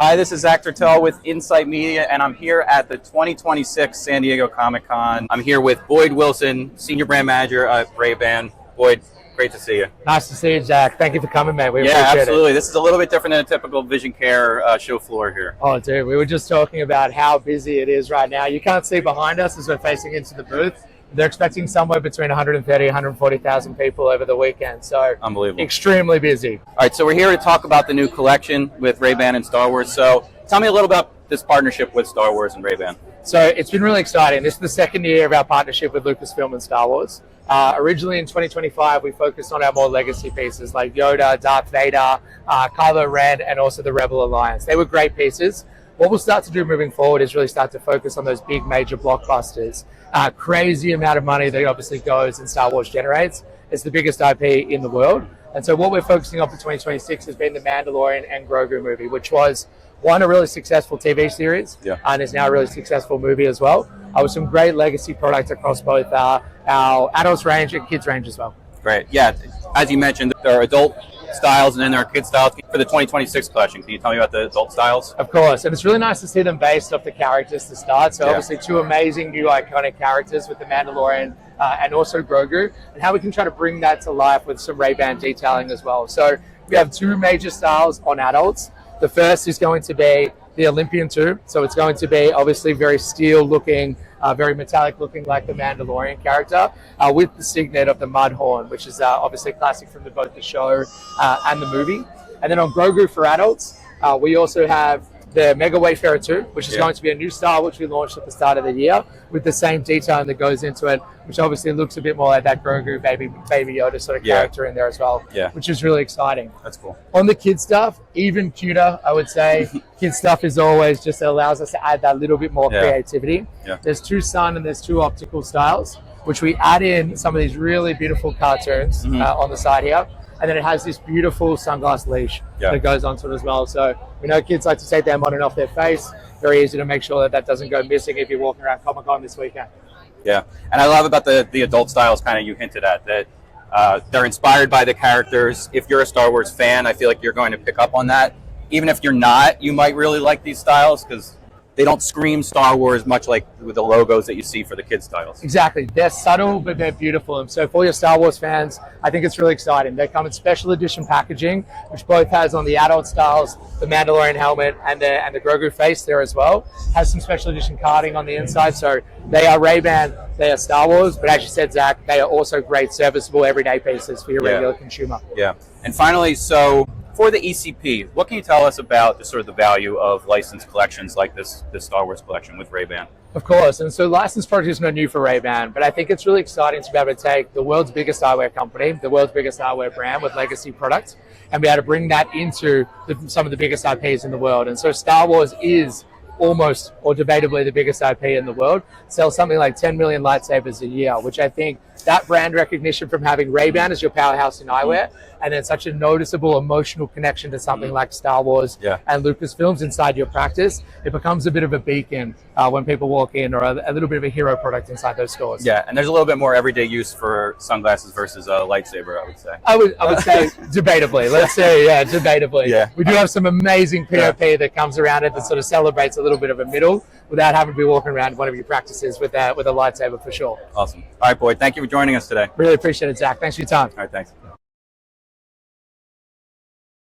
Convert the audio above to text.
Hi, this is Zack Tertel with Insight Media, and I'm here at the 2026 San Diego Comic-Con. I'm here with Boyd Wilson, Senior Brand Manager at Ray-Ban. Boyd, great to see you. Nice to see you, Jack. Thank you for coming, man. We appreciate absolutely. it. This is a little bit different than a typical Vision Care show floor here. Oh, dude, we were just talking about how busy it is right now. You can't see behind us as we're facing into the booth. They're expecting somewhere between 130 and 140,000 people over the weekend. So unbelievable. Extremely busy. All right, so we're here to talk about the new collection with Ray-Ban and Star Wars. So tell me a little about this partnership with Star Wars and Ray-Ban. So it's been really exciting. This is the second year of our partnership with Lucasfilm and Star Wars. Originally in 2025, we focused on our more legacy pieces like Yoda, Darth Vader, Kylo Ren, and also the Rebel Alliance. They were great pieces. What we'll start to do moving forward is really start to focus on those big major blockbusters. Crazy amount of money that obviously goes and Star Wars generates. It's the biggest IP in the world. And so what we're focusing on for 2026 has been the Mandalorian and Grogu movie, which was a really successful TV series and is now a really successful movie as well. With some great legacy products across both our adults range and kids range as well. Great. Yeah, as you mentioned, there are adult styles and then there are kid styles for the 2026 collection. Can you tell me about the adult styles? Of course, and it's really nice to see them based off the characters to start. So obviously two amazing new iconic characters with the Mandalorian and also Grogu, and how we can try to bring that to life with some Ray-Ban detailing as well. So we have two major styles on adults. The first is going to be the Olympian 2. So it's going to be obviously very steel looking, very metallic looking like the Mandalorian character with the signet of the Mudhorn, which is obviously classic from both the show and the movie. And then on Grogu for adults, we also have the Mega Wayfarer 2, which is going to be a new style which we launched at the start of the year with the same detailing that goes into it, which obviously looks a bit more like that Grogu baby Yoda sort of character in there as well, which is really exciting. That's cool. On the kid stuff, even cuter, I would say. Kid stuff is always just allows us to add that little bit more creativity. There's two sun and there's two optical styles, which we add in some of these really beautiful cartoons on the side here. And then it has this beautiful sunglass leash that goes onto it as well. So we know kids like to take them on and off their face. Very easy to make sure that doesn't go missing if you're walking around Comic-Con this weekend. Yeah, and I love about the adult styles, kind of you hinted at, that they're inspired by the characters. If you're a Star Wars fan, I feel like you're going to pick up on that. Even if you're not, you might really like these styles because they don't scream Star Wars much like with the logos that you see for the kids styles. Exactly. They're subtle, but they're beautiful. And so for all your Star Wars fans, I think it's really exciting. They come in special edition packaging, which both has on the adult styles, the Mandalorian helmet and the Grogu face there as well. Has some special edition carding on the inside. So they are Ray-Ban, they are Star Wars, but as you said, Zach, they are also great serviceable everyday pieces for your regular consumer. Yeah. And finally, so for the ECP, what can you tell us about the sort of the value of licensed collections like this Star Wars collection with Ray-Ban? Of course, and so licensed product is not new for Ray-Ban, but I think it's really exciting to be able to take the world's biggest eyewear company, the world's biggest eyewear brand with legacy products, and be able to bring that into some of the biggest IPs in the world. And so Star Wars is almost or debatably the biggest IP in the world, sells something like 10 million lightsabers a year, which I think that brand recognition from having Ray-Ban as your powerhouse in eyewear, and then such a noticeable emotional connection to something like Star Wars and Lucasfilms inside your practice, it becomes a bit of a beacon when people walk in, or a little bit of a hero product inside those stores. Yeah, and there's a little bit more everyday use for sunglasses versus a lightsaber, I would say. I would say debatably. Let's say, debatably. Yeah. We do have some amazing POP that comes around it that sort of celebrates a little bit of a middle without having to be walking around one of your practices with a lightsaber for sure. Awesome. All right, Boyd, thank you for joining us today. Really appreciate it, Zach. Thanks for your time. All right, thanks.